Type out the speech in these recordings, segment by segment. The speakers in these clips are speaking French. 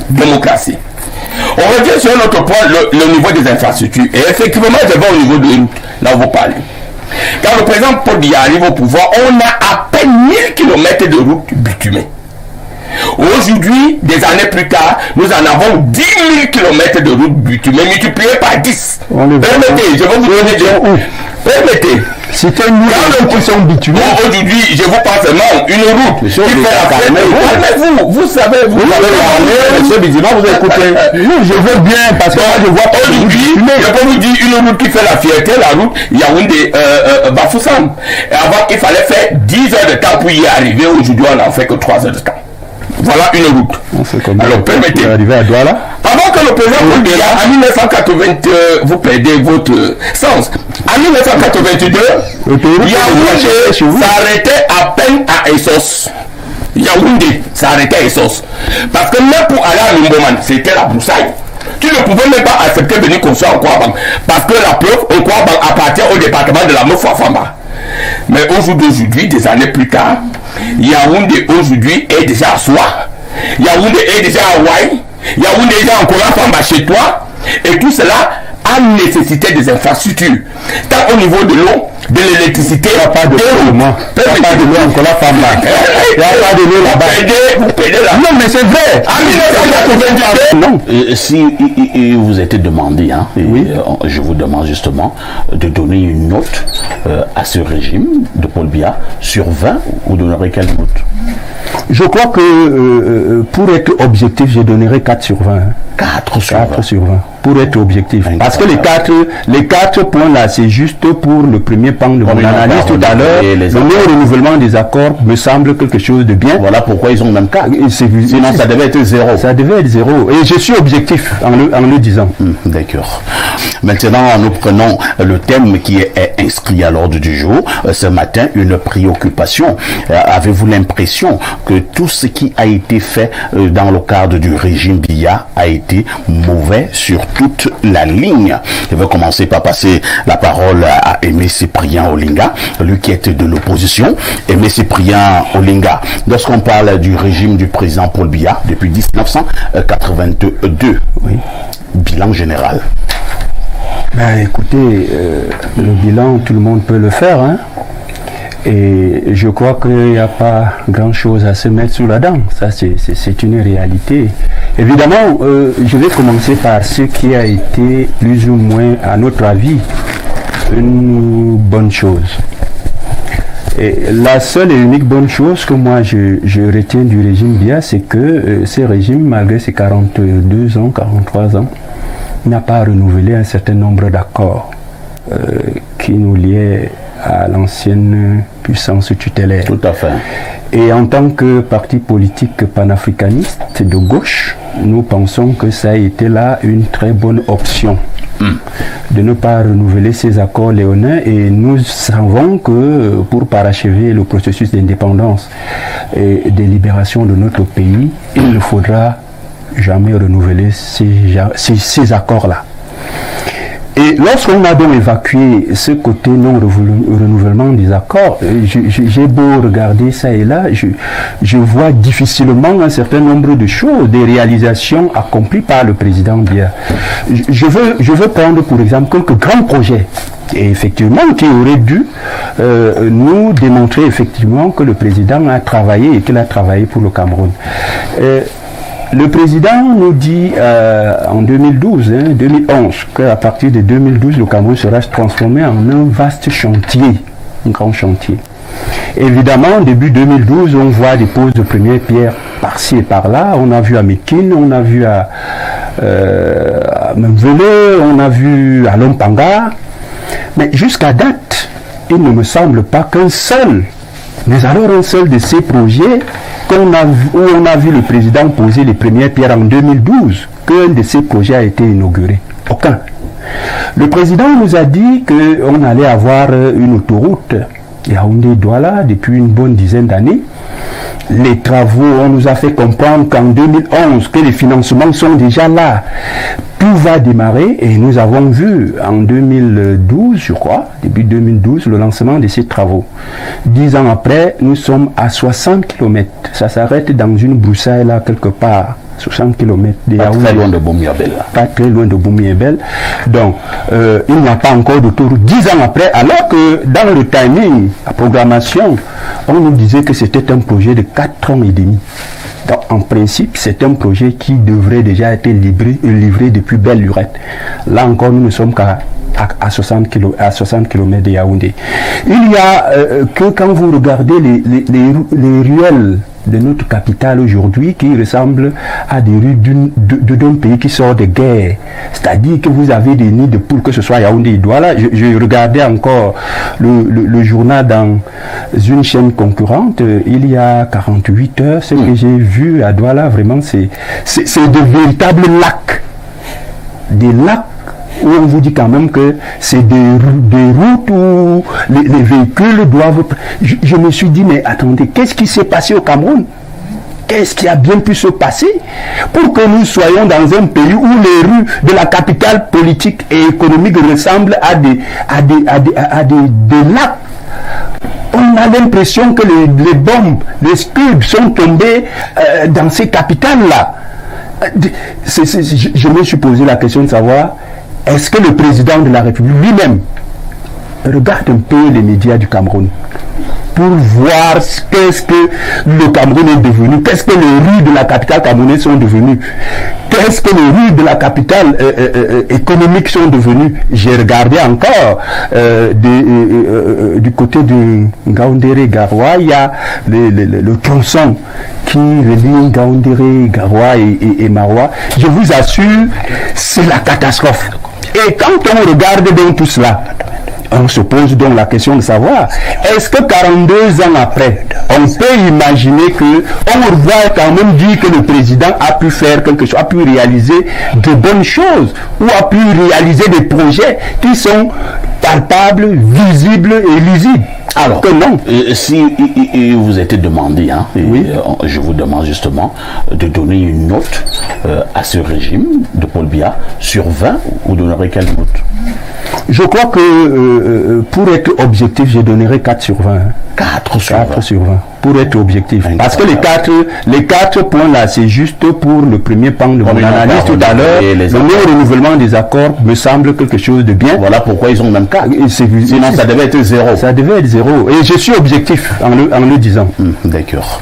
démocratie. On revient sur notre point, le niveau des infrastructures. Et effectivement, je vais au niveau de là où vous parlez. Quand le président Paul Biya arrive au pouvoir, on a à peine 1000 km de route bitumée. Aujourd'hui, des années plus tard, nous en avons 10 000 km de route bitumée multiplié par 10. Permettez, je vais vous donner des... Permettez. C'est une route qui sont bitumées. Aujourd'hui, je vous parle seulement une route qui fait la fête. Mais vous savez, vous savez, monsieur Bizima, vous écoutez. Non, je veux bien, parce que moi, je vois pas aujourd'hui, je peux vous dire une route qui fait la fierté, la route Yaoundé Bafoussam. Avant, il fallait faire 10 heures de temps pour y arriver. Aujourd'hui, on n'en fait que 3 heures de temps. Voilà une route. Alors, permettez. Avant que le président Paul Biya, en 1980, vous perdez votre sens. En 1982, Yaoundé s'arrêtait à peine à Essos. Yaoundé s'arrêtait à Essos. Parce que même pour aller à Lumboman, c'était la broussaille. Tu ne pouvais même pas accepter de venir construire en Kouaban. Parce que la preuve, en Kouaban appartient au département de la Meufouafamba. Mais aujourd'hui, des années plus tard, Yaoundé aujourd'hui est déjà à Soi. Yaoundé est déjà à Ouaï. Yaoundé est déjà en Kola-Famba chez toi. Et tout cela a nécessité des infrastructures. Tant au niveau de l'eau, de l'électricité, il n'y a pas de l'eau. Il n'y a pas de l'eau en Kola-Famba. Il n'y a pas de l'eau là-bas. Vous payez là. Non, mais c'est vrai. En 1982. Non. Si vous êtes demandé, hein, oui. Je vous demande justement de donner une note à ce régime de Paul Biya sur 20, vous donnerez quelle note? Je crois que pour être objectif, je donnerai 4 sur 20. 4 sur 20. Pour être objectif. Parce que les 4 points là, c'est juste pour le premier pan de mon analyse tout à l'heure. Le non-renouvellement des accords me semble quelque chose de bien. Voilà pourquoi ils ont même 4. Sinon, ça devait être 0. Ça devait être 0. Et je suis objectif en le disant. D'accord. Maintenant, nous prenons le thème qui est inscrit à l'ordre du jour. Ce matin, une préoccupation. Avez-vous l'impression que tout ce qui a été fait dans le cadre du régime Biya a été mauvais sur toute la ligne? Je vais commencer par passer la parole à Aimé Cyprien Olinga, lui qui était de l'opposition. Aimé Cyprien Olinga, lorsqu'on parle du régime du président Paul Biya depuis 1982, oui. Bilan général. Ben, écoutez, le bilan, tout le monde peut le faire, hein. Et je crois qu'il n'y a pas grand-chose à se mettre sous la dent. Ça, c'est une réalité. Évidemment, je vais commencer par ce qui a été plus ou moins, à notre avis, une bonne chose. Et la seule et unique bonne chose que moi je retiens du régime Biya, c'est que ce régime, malgré ses 42 ans, 43 ans, n'a pas renouvelé un certain nombre d'accords qui nous liaient à l'ancienne puissance tutélaire. Tout à fait. Et en tant que parti politique panafricaniste de gauche, nous pensons que ça a été là une très bonne option de ne pas renouveler ces accords léonins, et nous savons que pour parachever le processus d'indépendance et de libération de notre pays, il ne faudra jamais renouveler ces accords-là. Et lorsqu'on a donc évacué ce côté non-renouvellement des accords, j'ai beau regarder ça et là, je vois difficilement un certain nombre de choses, des réalisations accomplies par le président Biya. Je veux prendre pour exemple quelques grands projets, et effectivement, qui auraient dû nous démontrer effectivement que le président a travaillé et qu'il a travaillé pour le Cameroun. Le président nous dit en 2011, qu'à partir de 2012, le Cameroun sera transformé en un vaste chantier, un grand chantier. Évidemment, début 2012, on voit des poses de première pierre par-ci et par-là. On a vu à Mekine, on a vu à Mvele, on a vu à Lompanga. Mais jusqu'à date, il ne me semble pas qu'un seul, mais alors un seul de ces projets où on a vu le président poser les premières pierres en 2012, qu'un de ces projets a été inauguré. Aucun. Le président nous a dit qu'on allait avoir une autoroute Yaoundé-Douala depuis une bonne dizaine d'années. Les travaux, on nous a fait comprendre qu'en 2011, que les financements sont déjà là. Tout va démarrer et nous avons vu en 2012, je crois, début 2012, le lancement de ces travaux. 10 ans après, nous sommes à 60 km. Ça s'arrête dans une broussaille là quelque part. 60 km de Pas Yaoundé. très loin de Boumi-Abel. Pas très loin de Boumi-Abel. Donc, il n'y a pas encore d'autoroute 10 ans après, alors que dans le timing, la programmation, on nous disait que c'était un projet de 4 ans et demi. Donc, en principe, c'est un projet qui devrait déjà être livré depuis belle lurette. Là encore, nous ne sommes qu'à 60 km de Yaoundé. Il y a que quand vous regardez les ruelles de notre capitale aujourd'hui qui ressemblent à des rues d'un pays qui sort de guerre. C'est-à-dire que vous avez des nids de poules, que ce soit Yaoundé et Douala. Je regardais encore le journal dans une chaîne concurrente il y a 48 heures. Ce que j'ai vu à Douala, vraiment, c'est de véritables lacs. Des lacs où on vous dit quand même que c'est des routes où les véhicules doivent... Je me suis dit, mais attendez, qu'est-ce qui s'est passé au Cameroun? Qu'est-ce qui a bien pu se passer pour que nous soyons dans un pays où les rues de la capitale politique et économique ressemblent à des lacs? On a l'impression que les bombes, les scuds sont tombés dans ces capitales-là. Je me suis posé la question de savoir, est-ce que le président de la République lui-même regarde un peu les médias du Cameroun pour voir qu'est-ce que le Cameroun est devenu, qu'est-ce que les rues de la capitale camerounaise sont devenues, qu'est-ce que les rues de la capitale économique sont devenues. J'ai regardé encore du côté de Ngaoundéré-Garoua, il y a le tronçon qui relie Ngaoundéré, Garoua et Maroua. Je vous assure, c'est la catastrophe. Et quand on regarde donc tout cela, on se pose donc la question de savoir, est-ce que 42 ans après, on peut imaginer que on va quand même dire que le président a pu faire quelque chose, a pu réaliser de bonnes choses, ou a pu réaliser des projets qui sont palpables, visibles et lisibles? Alors, que non. Si vous était demandé, hein, oui. Je vous demande justement de donner une note à ce régime de Paul Biya sur 20, vous donnerez quelle note? Je crois que pour être objectif, je donnerai 4 sur 20. Hein. 4 sur 4 20. sur 20. Pour être objectif. Parce que les 4 points là, c'est juste pour le premier pan de mon analyse tout à l'heure. Le renouvellement des accords me semble quelque chose de bien. Voilà pourquoi ils ont même 4. Sinon, ça devait être 0. Ça devait être 0. Et je suis objectif en le disant. D'accord.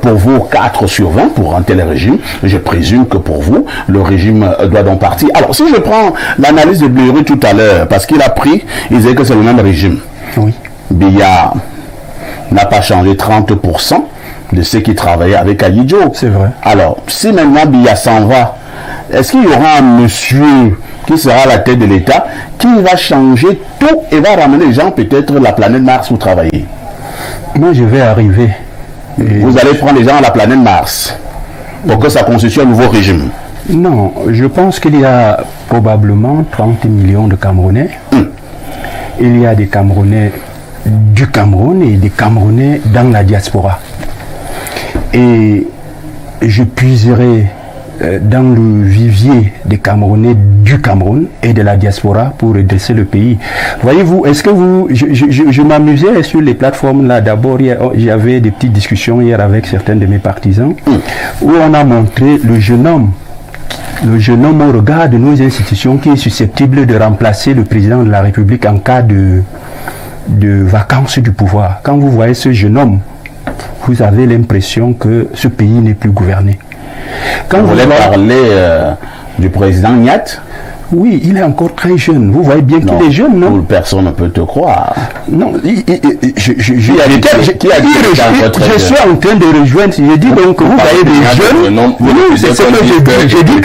Pour vous, 4 sur 20 pour un tel régime, je présume que pour vous, le régime doit donc partir. Alors, si je prends l'analyse de Blaireau tout à l'heure, parce qu'il a pris, il disait que c'est le même régime. Oui. Biya n'a pas changé 30% de ceux qui travaillaient avec Alidjo. C'est vrai. Alors, si maintenant Biya s'en va, est-ce qu'il y aura un monsieur qui sera à la tête de l'État qui va changer tout et va ramener les gens peut-être la planète Mars pour travailler? Moi, je vais arriver. Vous allez prendre les gens à la planète Mars pour que ça constitue un nouveau régime? Non, je pense qu'il y a probablement 30 millions de Camerounais. Il y a des Camerounais du Cameroun et des Camerounais dans la diaspora. Et je puiserai dans le vivier des Camerounais du Cameroun et de la diaspora pour redresser le pays. Voyez-vous, est-ce que vous... Je m'amusais sur les plateformes là. D'abord, j'avais des petites discussions hier avec certains de mes partisans où on a montré le jeune homme au regard de nos institutions qui est susceptible de remplacer le président de la République en cas de vacances du pouvoir. Quand vous voyez ce jeune homme, vous avez l'impression que ce pays n'est plus gouverné. Quand vous voulez parler du président Nyat? Oui, il est encore très jeune. Vous voyez bien qu'il est jeune, non? Personne ne peut te croire. Non, je suis en train de rejoindre. Je dis donc que vous voyez des jeunes. Oui, c'est ce que j'ai dit.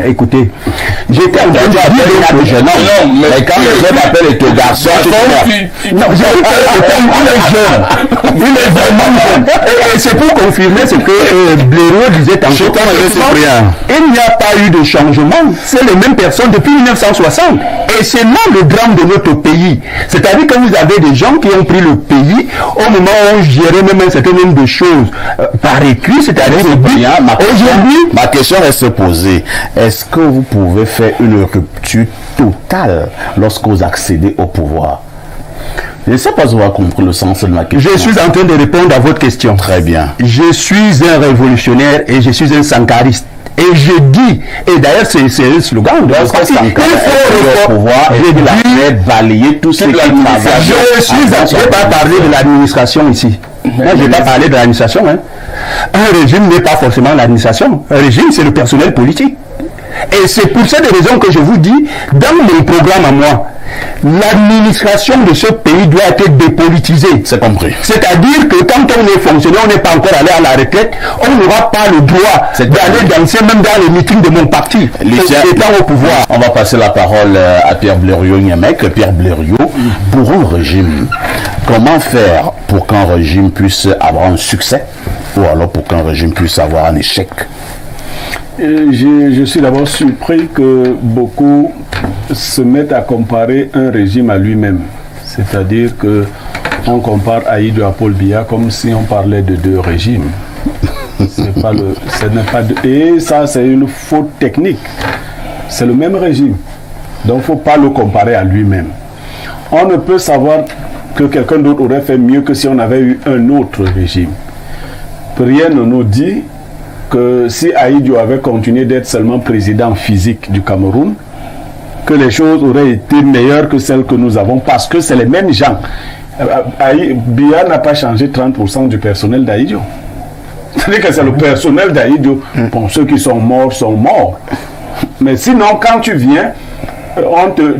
Écoutez, j'étais en train de dire que jeune homme. Non, mais quand les jeunes appellent les garçons, non, je dis qu'il est jeune. Il est vraiment jeune. Et c'est pour confirmer ce que Blaireau disait tantôt. Il n'y a pas eu de changement. C'est les mêmes personnes depuis 1960. Et c'est là le drame de notre pays. C'est-à-dire que vous avez des gens qui ont pris le pays au moment où on gérait même un certain nombre de choses par écrit, c'est-à-dire aujourd'hui. Ma question reste posée. Est-ce que vous pouvez faire une rupture totale lorsque vous accédez au pouvoir? Je ne sais pas si vous avez compris le sens de ma question. Je suis en train de répondre à votre question. Très bien. Je suis un révolutionnaire et je suis un sankariste. Et je dis, et d'ailleurs c'est un slogan, il faut pouvoir balayer tout ce qui je suis pas parler de l'administration ici. Moi, je ne vais pas parler de l'administration. Hein. Un régime n'est pas forcément l'administration. Un régime, c'est le personnel politique. Et c'est pour cette raison que je vous dis, dans mon programme à moi, l'administration de ce pays doit être dépolitisée. C'est compris. C'est-à-dire que quand on est fonctionnaire, on n'est pas encore allé à la retraite, on n'aura pas le droit d'aller danser même dans les meetings de mon parti. Étant au pouvoir. On va passer la parole à Pierre Blériot-Niamec. Pierre Blériot, pour un régime, comment faire pour qu'un régime puisse avoir un succès ou alors pour qu'un régime puisse avoir un échec? Je suis d'abord surpris que beaucoup se mettent à comparer un régime à lui-même. C'est-à-dire qu'on compare Ahidjo à Paul Biya comme si on parlait de deux régimes. Et ça, c'est une faute technique. C'est le même régime. Donc, il ne faut pas le comparer à lui-même. On ne peut savoir que quelqu'un d'autre aurait fait mieux que si on avait eu un autre régime. Rien ne nous dit que si Ahidjo avait continué d'être seulement président physique du Cameroun, que les choses auraient été meilleures que celles que nous avons, parce que c'est les mêmes gens. Biya n'a pas changé 30% du personnel d'Ahidjo. C'est-à-dire que c'est le personnel d'Ahidjo. Bon, ceux qui sont morts sont morts. Mais sinon, quand tu viens,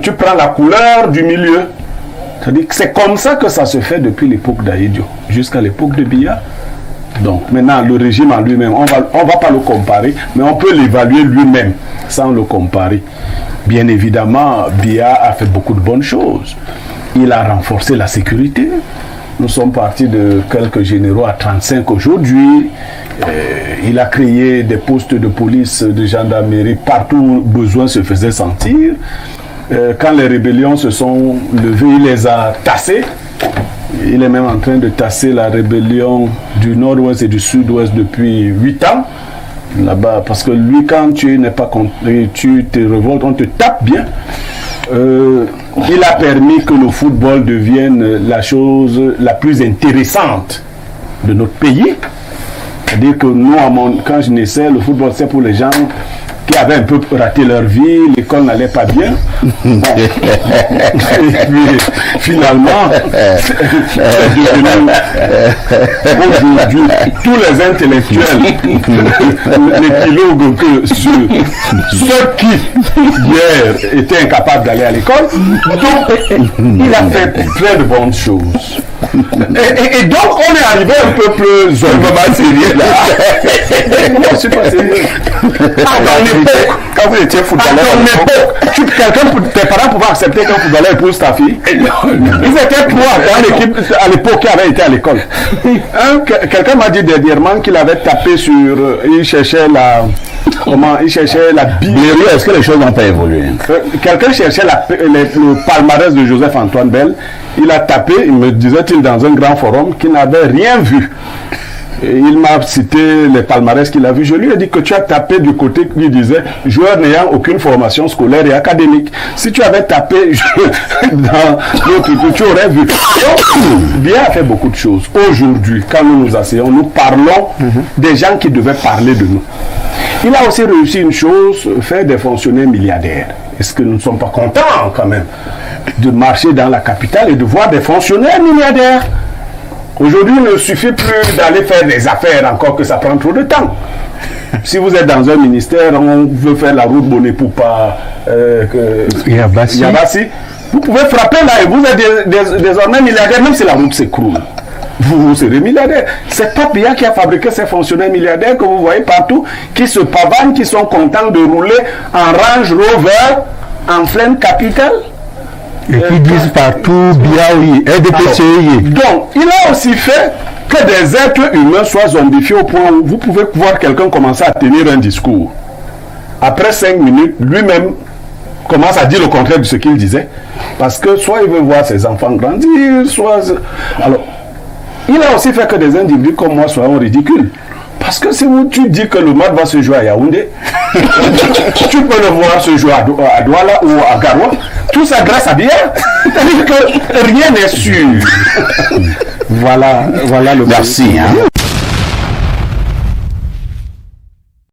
tu prends la couleur du milieu. C'est-à-dire que c'est comme ça que ça se fait depuis l'époque d'Ahidjo jusqu'à l'époque de Biya. Donc maintenant, le régime en lui-même, on va pas le comparer, mais on peut l'évaluer lui-même sans le comparer. Bien évidemment, Biya a fait beaucoup de bonnes choses. Il a renforcé la sécurité. Nous sommes partis de quelques généraux à 35 aujourd'hui. Il a créé des postes de police, de gendarmerie partout où besoin se faisait sentir. Quand les rébellions se sont levées, il les a tassés. Il est même en train de tasser la rébellion du nord-ouest et du sud-ouest depuis 8 ans. Là-bas, parce que lui, quand tu n'es pas contre, tu te révoltes, on te tape bien. Il a permis que le football devienne la chose la plus intéressante de notre pays. C'est-à-dire que nous, quand je naissais, le football, c'est pour les gens qui avaient un peu raté leur vie, l'école n'allait pas bien. Bon. Et puis, finalement, aujourd'hui, tous les intellectuels, l'épilogue que ceux qui, hier, étaient incapables d'aller à l'école, donc, il a fait plein de bonnes choses. Et donc, on est arrivé un peu plus sérieux là. Non, je suis pas sérieux. Quand vous étiez footballeur, tes parents pouvaient accepter qu'un footballeur épouse ta fille. Ils étaient trois dans l'équipe à l'époque qui avait été à l'école. Quelqu'un m'a dit dernièrement qu'il avait tapé sur. Il cherchait la. Comment il cherchait la Bible. Est-ce que les choses n'ont pas évolué? Quelqu'un cherchait le palmarès de Joseph-Antoine Bell. Il a tapé, il me disait-il dans un grand forum, qu'il n'avait rien vu. Et il m'a cité les palmarès qu'il a vus. Je lui ai dit que tu as tapé du côté qui disait joueur n'ayant aucune formation scolaire et académique. Si tu avais tapé dans l'autre, tu aurais vu. Biya a fait beaucoup de choses. Aujourd'hui, quand nous nous asseyons, nous parlons des gens qui devaient parler de nous. Il a aussi réussi une chose, faire des fonctionnaires milliardaires. Est-ce que nous ne sommes pas contents quand même de marcher dans la capitale et de voir des fonctionnaires milliardaires? Aujourd'hui, il ne suffit plus d'aller faire des affaires encore que ça prend trop de temps. Si vous êtes dans un ministère, on veut faire la route Boné-Poupa, Yabassi, vous pouvez frapper là et vous êtes désormais milliardaire, même si la route s'écroule. Vous serez milliardaire. C'est pas Biya qui a fabriqué ces fonctionnaires milliardaires que vous voyez partout, qui se pavanent, qui sont contents de rouler en Range Rover, en pleine capitale. Et qui disent partout Biya, RDPCI. Donc, il a aussi fait que des êtres humains soient zombifiés au point où vous pouvez voir quelqu'un commencer à tenir un discours. Après 5 minutes, lui-même commence à dire le contraire de ce qu'il disait. Parce que soit il veut voir ses enfants grandir, soit... Alors, il a aussi fait que des individus comme moi soient ridicules. Parce que si tu dis que le match va se jouer à Yaoundé, tu peux le voir se jouer à Douala ou à Garoua. Tout ça grâce à Biya. C'est-à-dire que rien n'est sûr. Voilà le merci.